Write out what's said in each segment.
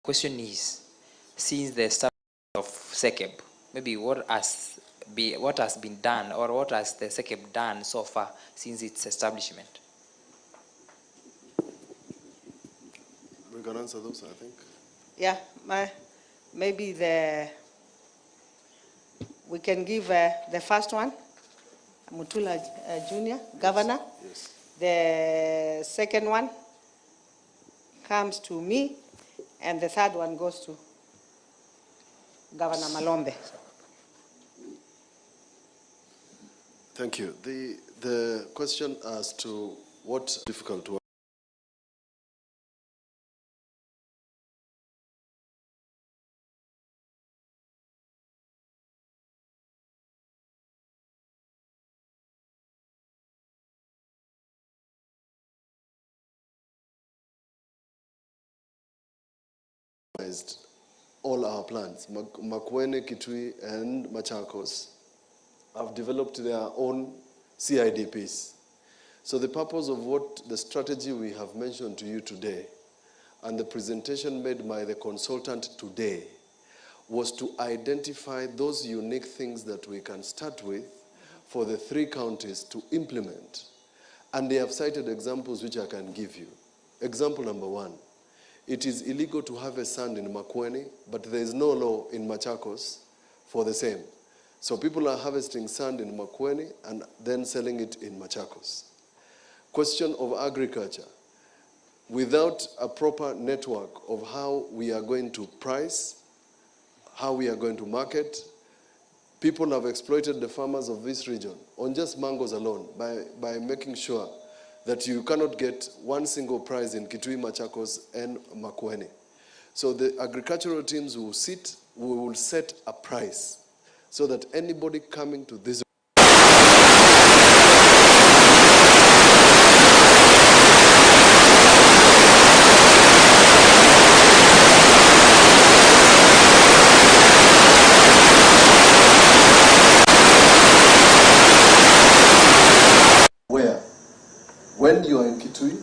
Question is, since the start of SECEB, maybe what has been done, or what has the SECEB done so far since its establishment? We can answer those, I think. Yeah, maybe we can give the first one, Mutula Jr., Governor. Yes. The second one comes to me, and the third one goes to Governor Malombe. Thank you. The question as to what difficult work all our plans. Makueni, Kitui, and Machakos have developed their own CIDPs. So the purpose of what the strategy we have mentioned to you today and the presentation made by the consultant today was to identify those unique things that we can start with for the 3 counties to implement. And they have cited examples which I can give you. Example number 1. It is illegal to harvest sand in Makueni, but there is no law in Machakos for the same. So people are harvesting sand in Makueni and then selling it in Machakos. Question of agriculture. Without a proper network of how we are going to price, how we are going to market, people have exploited the farmers of this region on just mangoes alone by making sure that you cannot get one single price in Kitui, Machakos, and Makueni. So the agricultural teams will set a price so that anybody coming to this when you are in Kitui,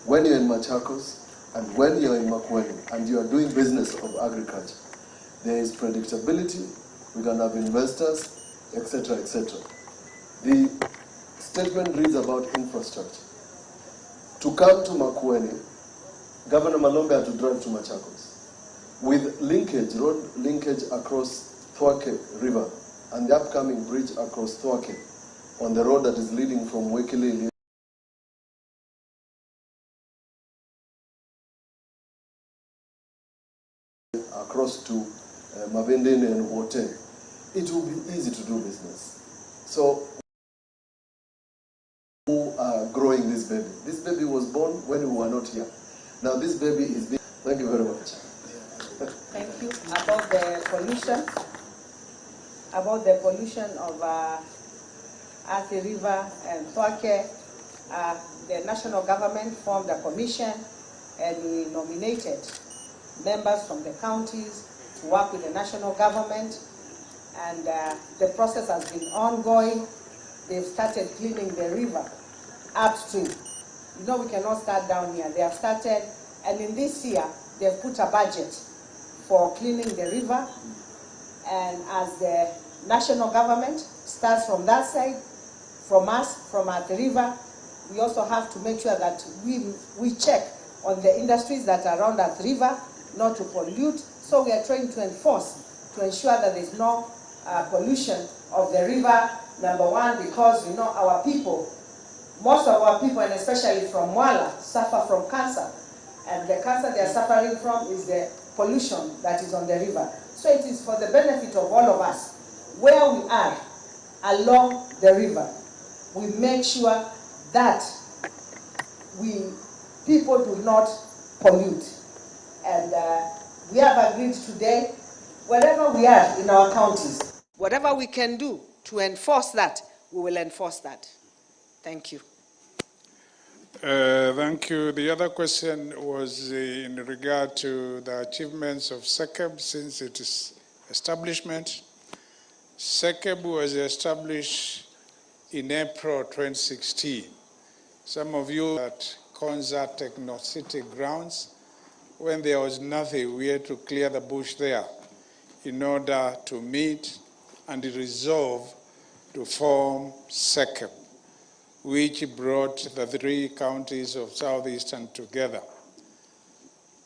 when you're in Machakos, and when you're in Makueni, and you are doing business of agriculture, there is predictability, we can have investors, etc., etc. The statement reads about infrastructure. To come to Makueni, Governor Malombe had to drive to Machakos. With road linkage across Thwake River, and the upcoming bridge across Thwake, on the road that is leading from Wekili across to Mavendene and Wote, it will be easy to do business. So, who are growing this baby? This baby was born when we were not here. Now this baby is being... Thank you very much. Thank you. About the pollution of Athi River and Thwake, the national government formed a commission and we nominated members from the counties to work with the national government, and the process has been ongoing. They've started cleaning the river upstream. You know, we cannot start down here. They have started, and in this year, they've put a budget for cleaning the river, and as the national government starts from that side, from us, from at the river, we also have to make sure that we check on the industries that are around that river, not to pollute. So we are trying to enforce, to ensure that there is no pollution of the river, number 1, because you know our people, most of our people, and especially from Mwala, suffer from cancer. And the cancer they are suffering from is the pollution that is on the river. So it is for the benefit of all of us. Where we are along the river, we make sure that people do not pollute. And we have agreed today, wherever we are in our counties, whatever we can do to enforce that, we will enforce that. Thank you. Thank you. The other question was in regard to the achievements of SECEB since its establishment. SECEB was established in April 2016. Some of you at Konza Techno City grounds, when there was nothing, we had to clear the bush there in order to meet and resolve to form SECEP, which brought the 3 counties of Southeastern together.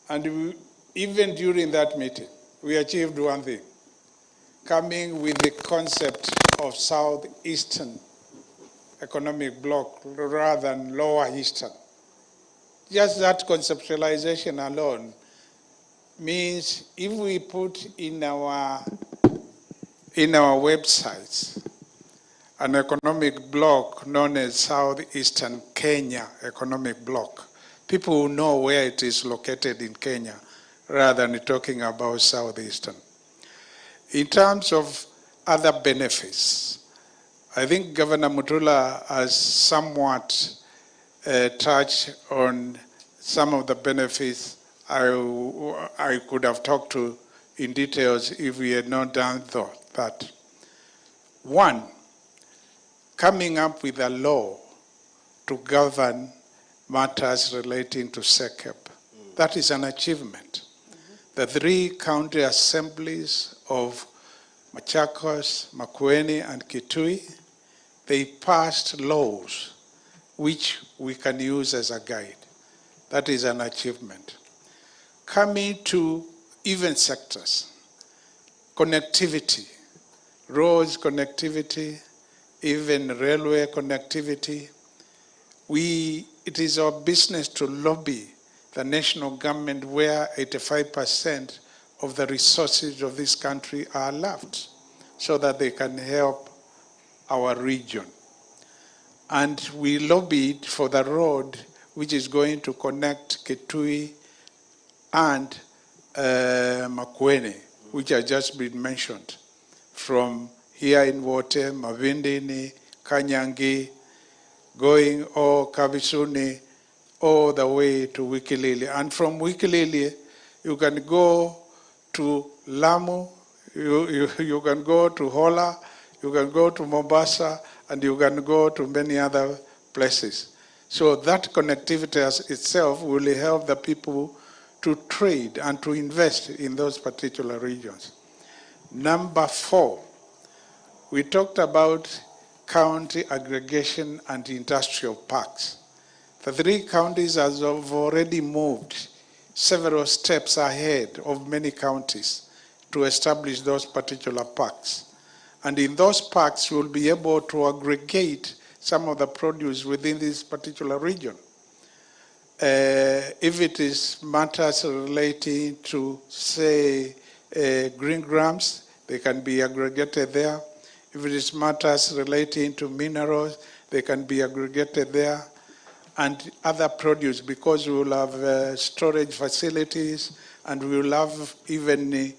And even during that meeting, we achieved one thing, coming with the concept of Southeastern economic bloc rather than Lower Eastern. Just that conceptualization alone means if we put in our websites an economic bloc known as Southeastern Kenya Economic Bloc, people will know where it is located in Kenya rather than talking about Southeastern. In terms of other benefits, I think Governor Mutula has somewhat touched on some of the benefits I could have talked to in details if we had not done that. One, coming up with a law to govern matters relating to SECEP. That is an achievement. The 3 county assemblies of Machakos, Makueni, and Kitui, they passed laws which we can use as a guide. That is an achievement. Coming to even sectors, connectivity, roads connectivity, even railway connectivity. It is our business to lobby the national government where 85% of the resources of this country are left so that they can help our region. And we lobbied for the road which is going to connect Kitui and Makueni, which has just been mentioned, from here in Wote, Mavindini, Kanyangi, going all Kabisuni, all the way to Wikilili. And from Wikilili, you can go to Lamu, you can go to Hola, you can go to Mombasa, and you can go to many other places. So that connectivity as itself will help the people to trade and to invest in those particular regions. Number 4, we talked about county aggregation and industrial parks. The 3 counties have already moved several steps ahead of many counties to establish those particular parks. And in those parks, we'll be able to aggregate some of the produce within this particular region. If it is matters relating to, say, green grams, they can be aggregated there. If it is matters relating to minerals, they can be aggregated there. And other produce, because we will have storage facilities and we will have even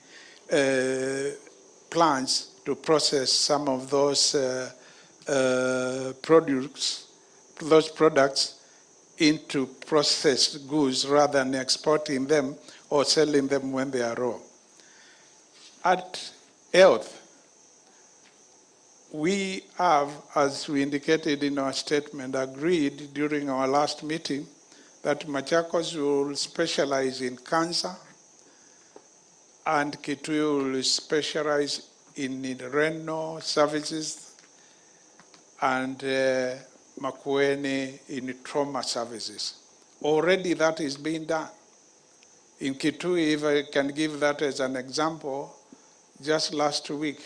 plants to process some of those products into processed goods rather than exporting them or selling them when they are raw. At health, we have, as we indicated in our statement, agreed during our last meeting that Machakos will specialize in cancer and Kitui will specialize in renal services and Makueni in trauma services. Already that is being done. In Kitui, if I can give that as an example, just last week,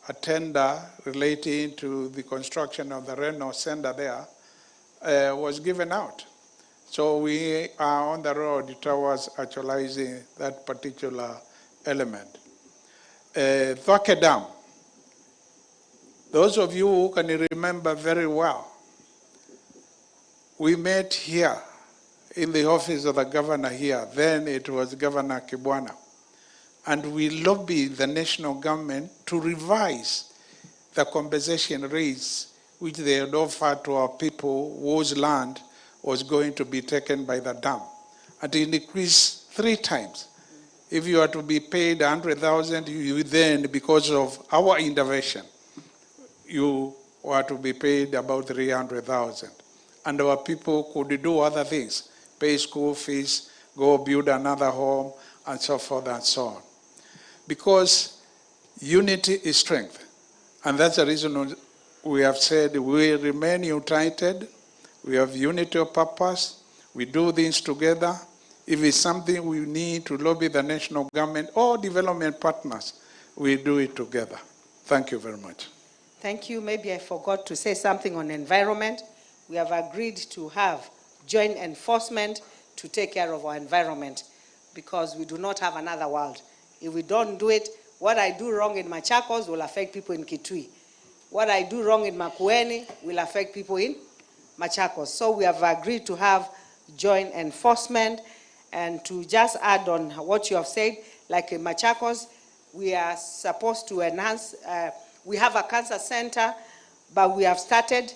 a tender relating to the construction of the renal center there was given out. So we are on the road towards actualizing that particular element. Thwake Dam. Those of you who can remember very well, we met here in the office of the governor here. Then it was Governor Kibwana. And we lobbied the national government to revise the compensation rates which they had offered to our people whose land was going to be taken by the dam. And it increased 3 times. If you are to be paid 100,000, you then, because of our intervention, you were to be paid about 300,000. And our people could do other things, pay school fees, go build another home, and so forth and so on. Because unity is strength. And that's the reason we have said we remain united, we have unity of purpose, we do things together. If it's something we need to lobby the national government or development partners, we do it together. Thank you very much. Thank you. Maybe I forgot to say something on environment. We have agreed to have joint enforcement to take care of our environment because we do not have another world. If we don't do it, what I do wrong in Machakos will affect people in Kitui. What I do wrong in Makueni will affect people in Machakos. So we have agreed to have joint enforcement. And to just add on what you have said, like in Machakos, we are supposed to enhance, we have a cancer center, but we have started,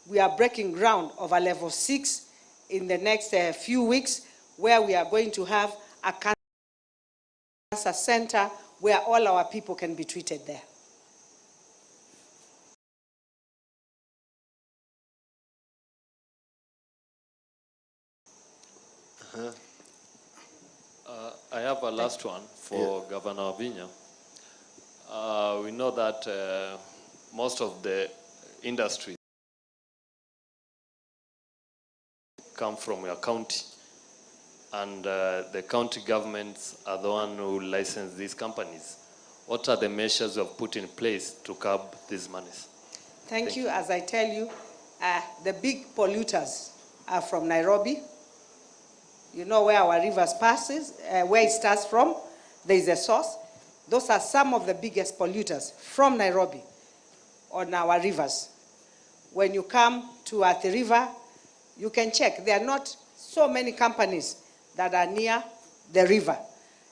we are breaking ground of a level 6 in the next few weeks, where we are going to have a cancer center where all our people can be treated there. I have a last one for Governor Vinya. We know that most of the industries come from your county, and the county governments are the one who license these companies. What are the measures you have put in place to curb these monies? Thank you. As I tell you, the big polluters are from Nairobi. You know where our rivers passes, where it starts from. There is a source. Those are some of the biggest polluters from Nairobi on our rivers. When you come to Athi River, you can check. There are not so many companies that are near the river.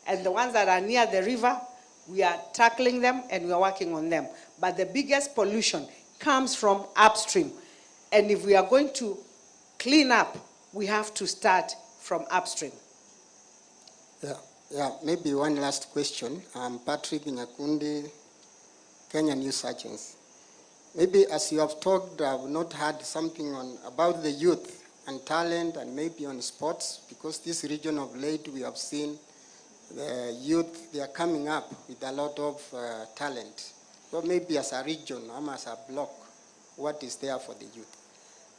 And the ones that are near the river, we are tackling them and we are working on them. But the biggest pollution comes from upstream. And if we are going to clean up, we have to start from upstream. Yeah, maybe one last question. I'm Patrick Nyakundi, Kenya News Agency. Maybe as you have talked, I've not heard something about the youth and talent and maybe on sports, because this region of late we have seen the youth, they are coming up with a lot of talent. So maybe as a region or as a block, what is there for the youth?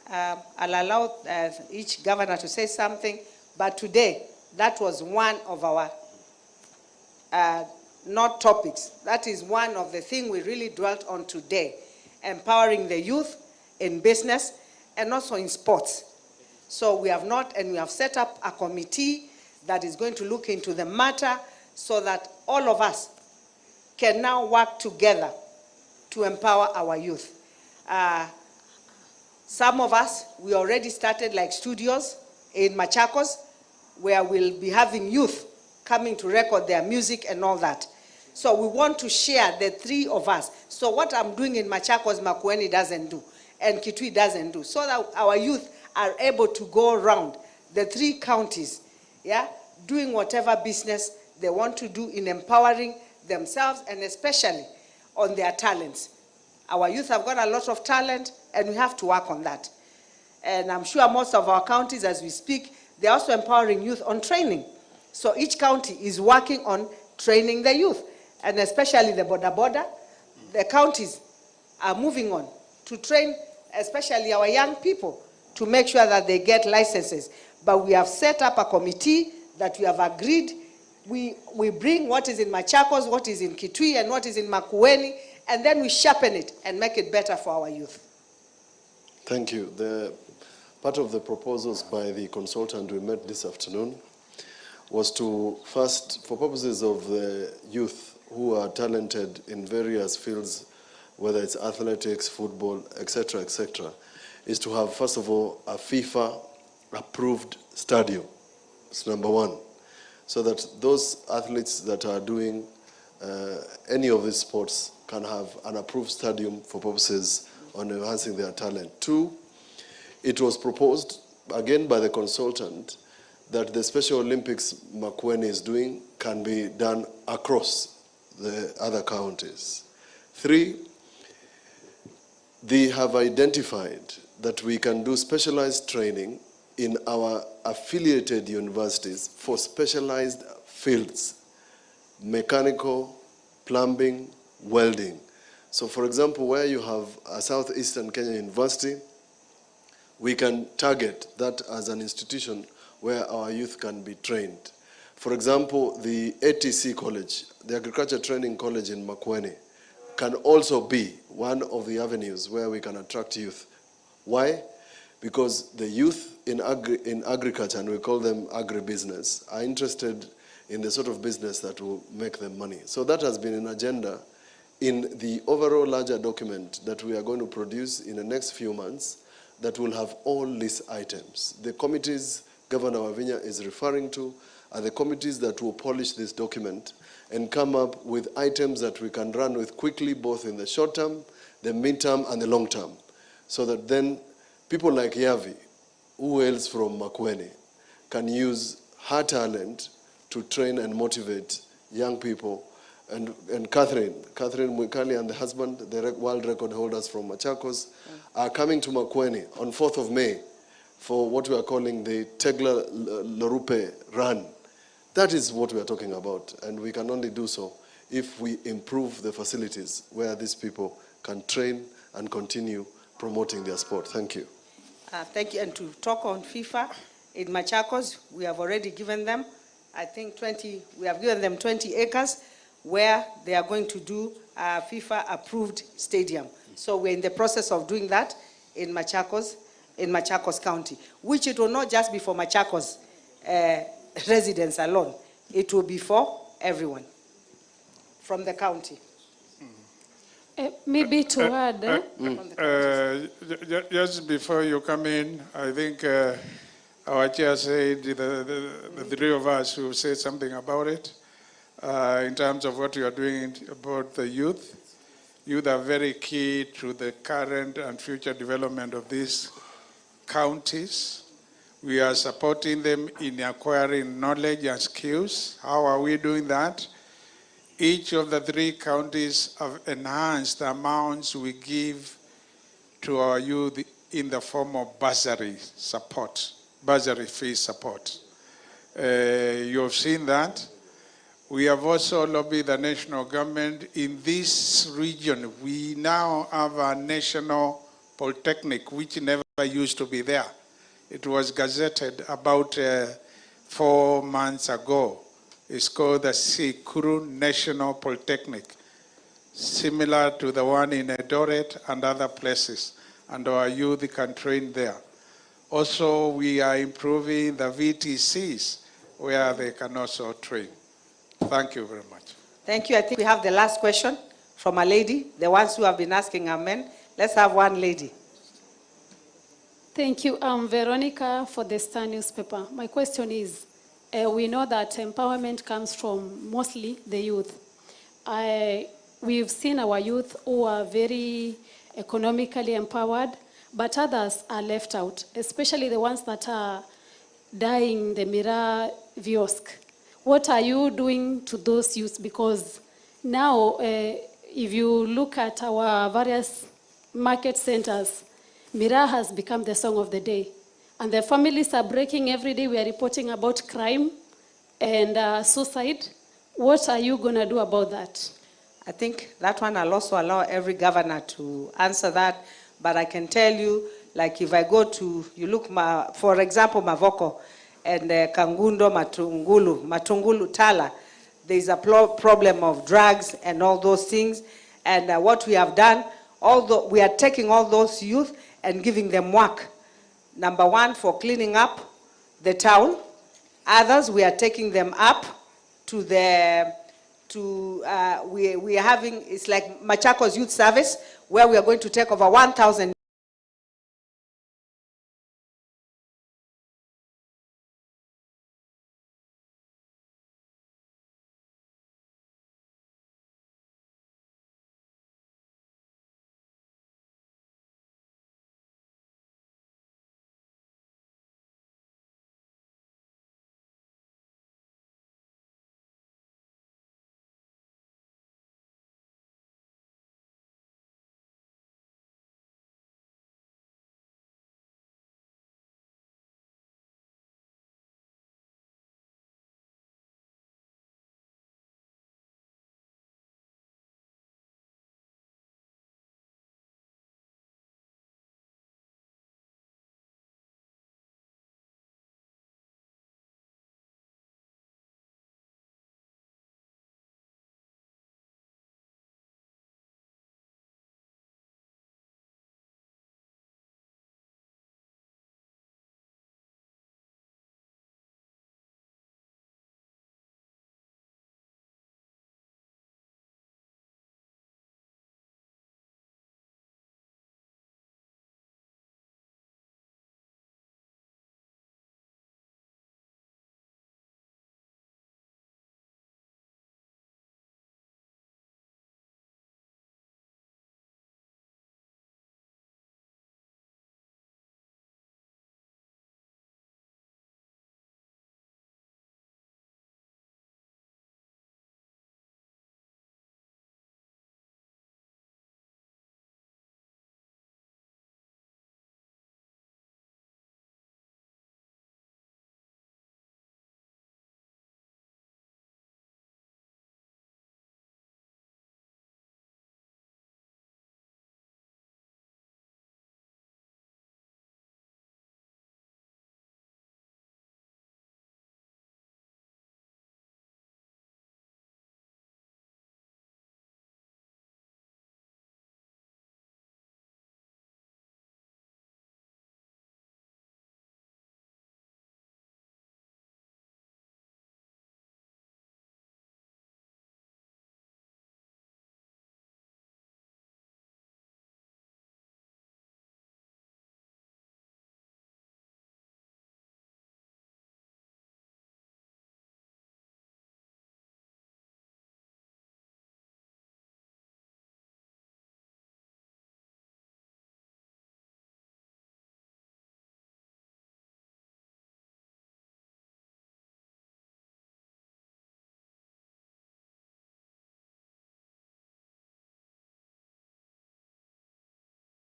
I'll allow each governor to say something, but today, that was one of our not topics. That is one of the things we really dwelt on today, empowering the youth in business and also in sports. So we have set up a committee that is going to look into the matter so that all of us can now work together to empower our youth. Some of us, we already started like studios in Machakos, where we'll be having youth coming to record their music and all that. So we want to share, the three of us. So what I'm doing in Machakos, Makueni doesn't do, and Kitui doesn't do, so that our youth are able to go around the 3 counties, doing whatever business they want to do in empowering themselves and especially on their talents. Our youth have got a lot of talent and we have to work on that. And I'm sure most of our counties as we speak, they're also empowering youth on training. So each county is working on training the youth, and especially the border. The counties are moving on to train, especially our young people, to make sure that they get licenses. But we have set up a committee that we have agreed. We bring what is in Machakos, what is in Kitui, and what is in Makueni, and then we sharpen it and make it better for our youth. Thank you. Part of the proposals by the consultant we met this afternoon was to first, for purposes of the youth who are talented in various fields, whether it's athletics, football, etc., is to have, first of all, a FIFA-approved stadium. It's number one. So that those athletes that are doing any of these sports can have an approved stadium for purposes on enhancing their talent. 2, it was proposed, again by the consultant, that the Special Olympics Makueni is doing can be done across the other counties. 3, they have identified that we can do specialized training in our affiliated universities for specialized fields, mechanical, plumbing, welding. So for example, where you have a Southeastern Kenya University, we can target that as an institution where our youth can be trained. For example, the ATC College, the Agriculture Training College in Makueni, can also be one of the avenues where we can attract youth. Why? Because the youth in agriculture, and we call them agribusiness, are interested in the sort of business that will make them money. So that has been an agenda in the overall larger document that we are going to produce in the next few months that will have all these items. The committees Governor Wavinya is referring to are the committees that will polish this document and come up with items that we can run with quickly, both in the short term, the mid-term, and the long term, so that then people like Yavi, who hails from Makueni, can use her talent to train and motivate young people. And Catherine Mwikali and the husband, the world record holders from Machakos, are coming to Makueni on 4th of May for what we are calling the Tegla Lorupe Run. That is what we are talking about, and we can only do so if we improve the facilities where these people can train and continue promoting their sport. Thank you. Thank you. And to talk on FIFA, in Machakos, we have already given them, I think we have given them 20 acres where they are going to do a FIFA-approved stadium. So we're in the process of doing that in Machakos County, which it will not just be for Machakos residents alone. It will be for everyone from the county. Maybe to add. Just before you come in, I think our chair said, the three of us who said something about it, in terms of what you are doing about the youth. Youth are very key to the current and future development of these counties. We are supporting them in acquiring knowledge and skills. How are we doing that? Each of the 3 counties have enhanced the amounts we give to our youth in the form of bursary support, bursary fee support. You have seen that. We have also lobbied the national government. In this region, we now have a national polytechnic, which never used to be there. It was gazetted about 4 months ago. It's called the Sikuru National Polytechnic, similar to the one in Eldoret and other places, and our youth can train there. Also, we are improving the VTCs where they can also train. Thank you very much. Thank you. I think we have the last question from a lady, the ones who have been asking our men. Let's have one lady. Thank you. I'm Veronica for the Star newspaper. My question is, we know that empowerment comes from mostly the youth. We've seen our youth who are very economically empowered, but others are left out, especially the ones that are dying the Mira Viosk. What are you doing to those youth? Because now, if you look at our various market centers, Mira has become the song of the day. And the families are breaking every day. We are reporting about crime and suicide. What are you going to do about that? I think that one I'll also allow every governor to answer that. But I can tell you, like if I go to, you look, for example, Mavoko and Kangundo, Matungulu, Tala, there's a problem of drugs and all those things. And what we have done, we are taking all those youth and giving them work. Number 1, for cleaning up the town. Others, we are taking them up to the, we are having, it's like Machakos Youth Service, where we are going to take over 1,000